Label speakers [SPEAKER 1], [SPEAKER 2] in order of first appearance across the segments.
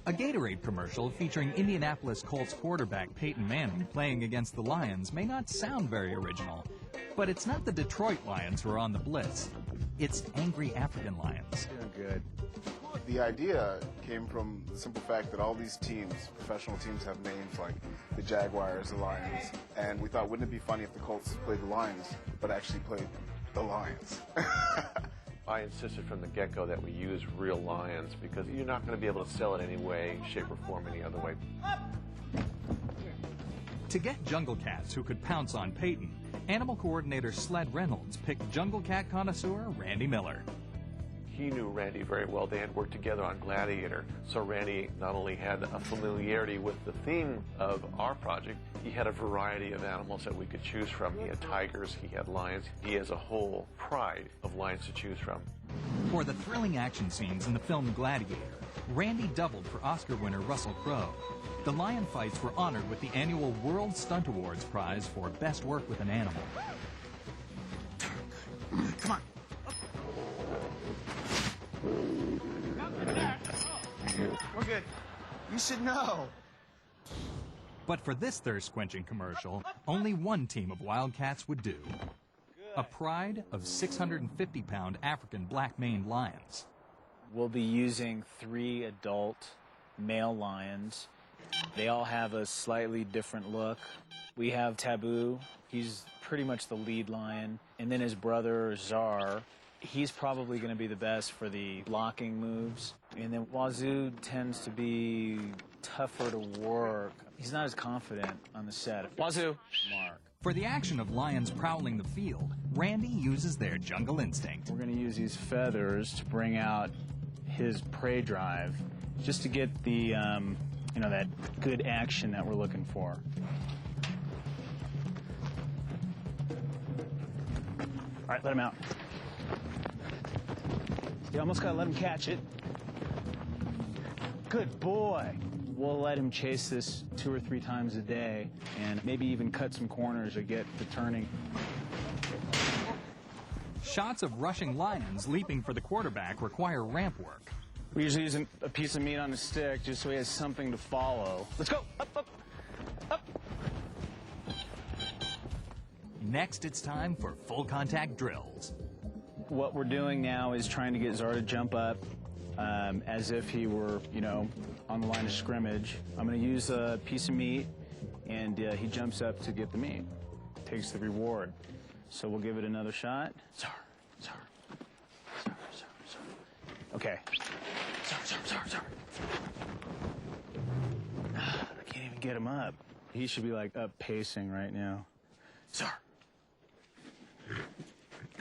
[SPEAKER 1] A Gatorade commercial featuring Indianapolis Colts quarterback Peyton Manning playing against the Lions may not sound very original, but it's not the Detroit Lions who are on the blitz. It's angry African lions.
[SPEAKER 2] Doing good.
[SPEAKER 3] The idea came from the simple fact that all these teams, professional teams, have names like the Jaguars, the Lions, and we thought, wouldn't it be funny if the Colts played the Lions, but actually played the Lions?
[SPEAKER 4] I insisted from the get-go that we use real lions because you're not going to be able to sell it any way, shape, or form any other way.
[SPEAKER 1] To get jungle cats who could pounce on Peyton, animal coordinator Sled Reynolds picked jungle cat connoisseur Randy Miller.
[SPEAKER 4] He knew Randy very well. They had worked together on Gladiator. So Randy not only had a familiarity with the theme of our project, he had a variety of animals that we could choose from. He had tigers, he had lions. He has a whole pride of lions to choose from.
[SPEAKER 1] For the thrilling action scenes in the film Gladiator, Randy doubled for Oscar winner Russell Crowe. The lion fights were honored with the annual World Stunt Awards prize for best work with an animal.
[SPEAKER 2] Come on. We're good. You should know.
[SPEAKER 1] But for this thirst-quenching commercial, only one team of wildcats would do. A pride of 650-pound African black-maned lions.
[SPEAKER 5] We'll be using 3 adult male lions. They all have a slightly different look. We have Taboo. He's pretty much the lead lion. And then his brother, Czar. He's probably going to be the best for the blocking moves. And then Wazoo tends to be tougher to work. He's not as confident on the set. Wazoo! Mark.
[SPEAKER 1] For the action of lions prowling the field, Randy uses their jungle instinct.
[SPEAKER 5] We're going to use these feathers to bring out his prey drive, just to get the, you know, that good action that we're looking for. All right, let him out. You almost got to let him catch it. Good boy. We'll let him chase this 2 or 3 times a day and maybe even cut some corners or get the turning.
[SPEAKER 1] Shots of rushing lions leaping for the quarterback require ramp work.
[SPEAKER 5] We usually use a piece of meat on a stick just so he has something to follow. Let's go! Up, up, up!
[SPEAKER 1] Next, it's time for full contact drills.
[SPEAKER 5] What we're doing now is trying to get Czar to jump up as if he were, you know, on the line of scrimmage. I'm going to use a piece of meat, and he jumps up to get the meat. Takes the reward. So we'll give it another shot. Czar, Czar, Czar, Czar, Czar. Okay. Czar, Czar, Czar, Czar. I can't even get him up. He should be like up pacing right now. Czar.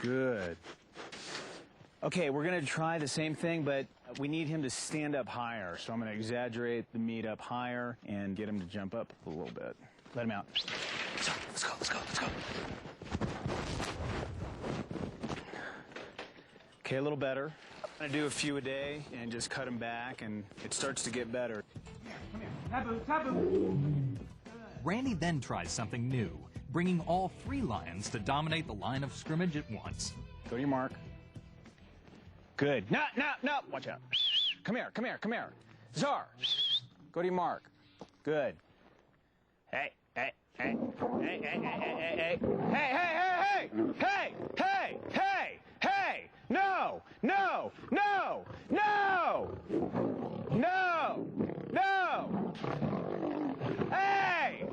[SPEAKER 5] Good. Okay, we're going to try the same thing, but we need him to stand up higher. So I'm going to exaggerate the meat up higher and get him to jump up a little bit. Let him out. So, let's go, let's go, let's go. Okay, a little better. I'm going to do a few a day and just cut him back, and it starts to get better.
[SPEAKER 2] Come here. Taboo, taboo.
[SPEAKER 1] Randy then tries something new, bringing all 3 lions to dominate the line of scrimmage at once.
[SPEAKER 5] Go to your mark. Good. No, no, no. Watch out. Come here, come here, come here. Czar. Go to your mark. Good. Hey, hey, hey. Hey, hey, hey, hey, hey, hey. Hey, hey, hey, hey. Hey, hey, hey, hey. No, no, no, no. No, no. Hey.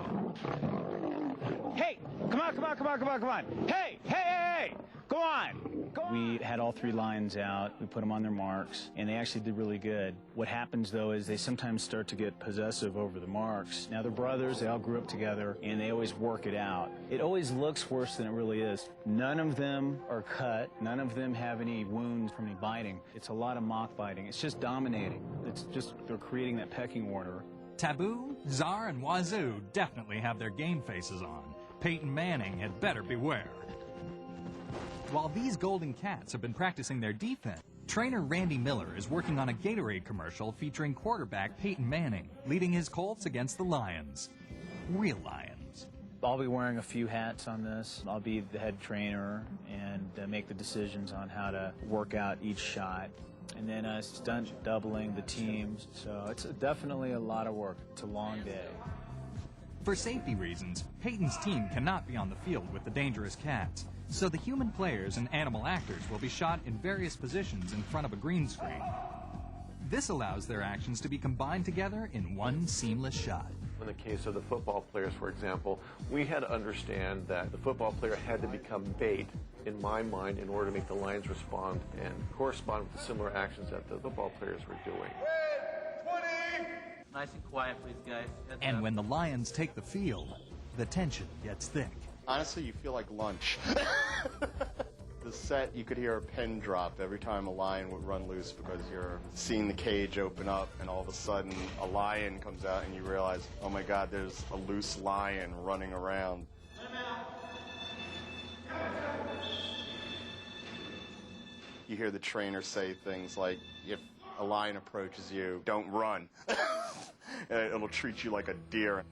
[SPEAKER 5] Hey, come on, come on, come on, come on, come on. Hey, hey, hey, hey. Go on. Go on. We had all 3 lions out. We put them on their marks, and they actually did really good. What happens, though, is they sometimes start to get possessive over the marks. Now, they're brothers. They all grew up together, and they always work it out. It always looks worse than it really is. None of them are cut. None of them have any wounds from any biting. It's a lot of mock biting. It's just dominating. It's just they're creating that pecking order.
[SPEAKER 1] Taboo, Czar, and Wazoo definitely have their game faces on. Peyton Manning had better beware. While these golden cats have been practicing their defense, trainer Randy Miller is working on a Gatorade commercial featuring quarterback Peyton Manning, leading his Colts against the Lions. Real lions.
[SPEAKER 5] I'll be wearing a few hats on this. I'll be the head trainer and make the decisions on how to work out each shot. and then stunt doubling the teams. So it's definitely a lot of work. It's a long day.
[SPEAKER 1] For safety reasons, Peyton's team cannot be on the field with the dangerous cats, so the human players and animal actors will be shot in various positions in front of a green screen. This allows their actions to be combined together in one seamless shot.
[SPEAKER 4] In the case of the football players, for example, we had to understand that the football player had to become bait, in my mind, in order to make the lions respond and correspond with the similar actions that the football players were doing.
[SPEAKER 6] Nice and quiet, please, guys.
[SPEAKER 1] And when the lions take the field, the tension gets thick.
[SPEAKER 7] Honestly, you feel like lunch. The set, you could hear a pin drop every time a lion would run loose because you're seeing the cage open up and all of a sudden a lion comes out and you realize, oh my God, there's a loose lion running around. You hear the trainer say things like, if a lion approaches you, don't run. It'll treat you like a deer.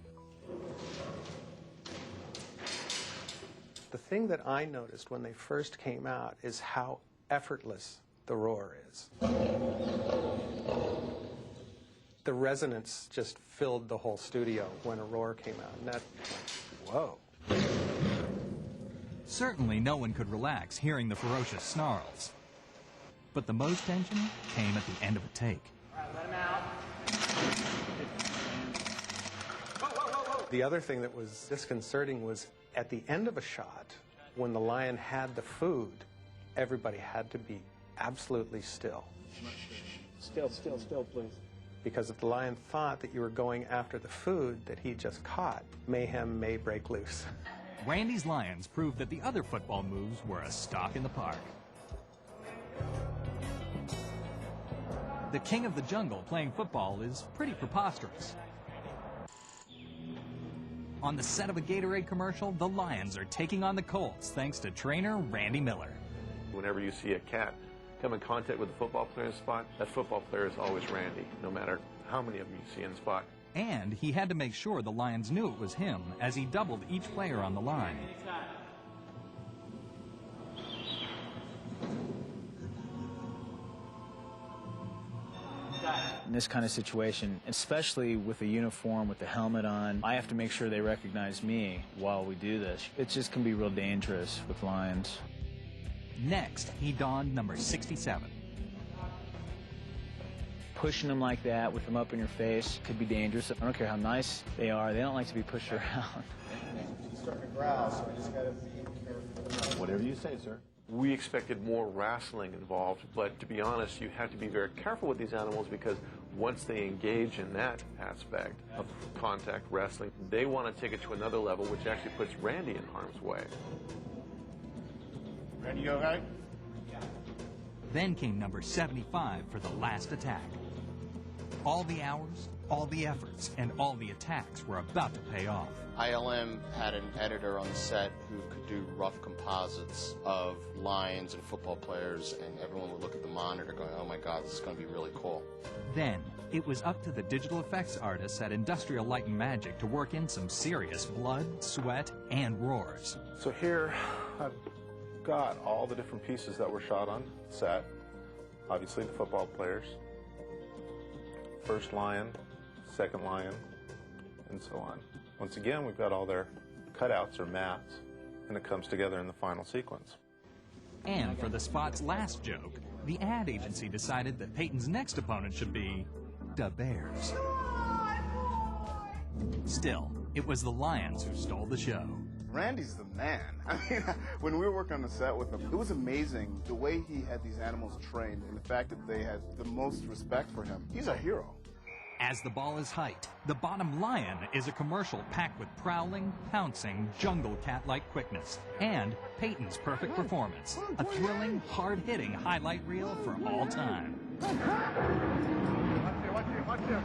[SPEAKER 8] The thing that I noticed when they first came out is how effortless the roar is. The resonance just filled the whole studio when a roar came out, and that, whoa.
[SPEAKER 1] Certainly no one could relax hearing the ferocious snarls. But the most tension came at the end of a take.
[SPEAKER 2] All right, let him out.
[SPEAKER 8] The other thing that was disconcerting was at the end of a shot, when the lion had the food, everybody had to be absolutely still.
[SPEAKER 2] Still, please.
[SPEAKER 8] Because if the lion thought that you were going after the food that he just caught, mayhem may break loose.
[SPEAKER 1] Randy's Lions proved that the other football moves were a stalk in the park. The king of the jungle playing football is pretty preposterous. On the set of a Gatorade commercial, the Lions are taking on the Colts thanks to trainer Randy Miller.
[SPEAKER 4] Whenever you see a cat come in contact with a football player in the spot, that football player is always Randy, no matter how many of them you see in the spot.
[SPEAKER 1] And he had to make sure the Lions knew it was him as he doubled each player on the line.
[SPEAKER 5] In this kind of situation, especially with the uniform, with the helmet on, I have to make sure they recognize me while we do this. It just can be real dangerous with lions.
[SPEAKER 1] Next, he donned number 67.
[SPEAKER 5] Pushing them like that with them up in your face could be dangerous. I don't care how nice they are, they don't like to be pushed around.
[SPEAKER 7] He's starting to growl, so I just gotta be careful.
[SPEAKER 4] Whatever you say, sir. We expected more wrestling involved, but to be honest, you have to be very careful with these animals because once they engage in that aspect of contact wrestling, they want to take it to another level, which actually puts Randy in harm's way.
[SPEAKER 7] Randy, you okay?
[SPEAKER 1] Then came number 75 for the last attack. All the hours, all the efforts, and all the attacks were about to pay off.
[SPEAKER 7] ILM had an editor on the set who could do rough composites of lions and football players, and everyone would look at the monitor going, oh my God, this is going to be really cool.
[SPEAKER 1] Then, it was up to the digital effects artists at Industrial Light and Magic to work in some serious blood, sweat, and roars.
[SPEAKER 9] So here I've got all the different pieces that were shot on set. Obviously the football players, first lion, second lion, and so on. Once again, we've got all their cutouts or mats, and it comes together in the final sequence.
[SPEAKER 1] And for the spot's last joke, the ad agency decided that Peyton's next opponent should be the Bears. Still, it was the Lions who stole the show.
[SPEAKER 3] Randy's the man. I mean, when we were working on the set with him, it was amazing the way he had these animals trained and the fact that they had the most respect for him. He's a hero.
[SPEAKER 1] As the ball is hiked, the bottom lion is a commercial packed with prowling, pouncing, jungle cat-like quickness, and Peyton's perfect performance, a thrilling, hard-hitting highlight reel for all time.
[SPEAKER 2] Watch it.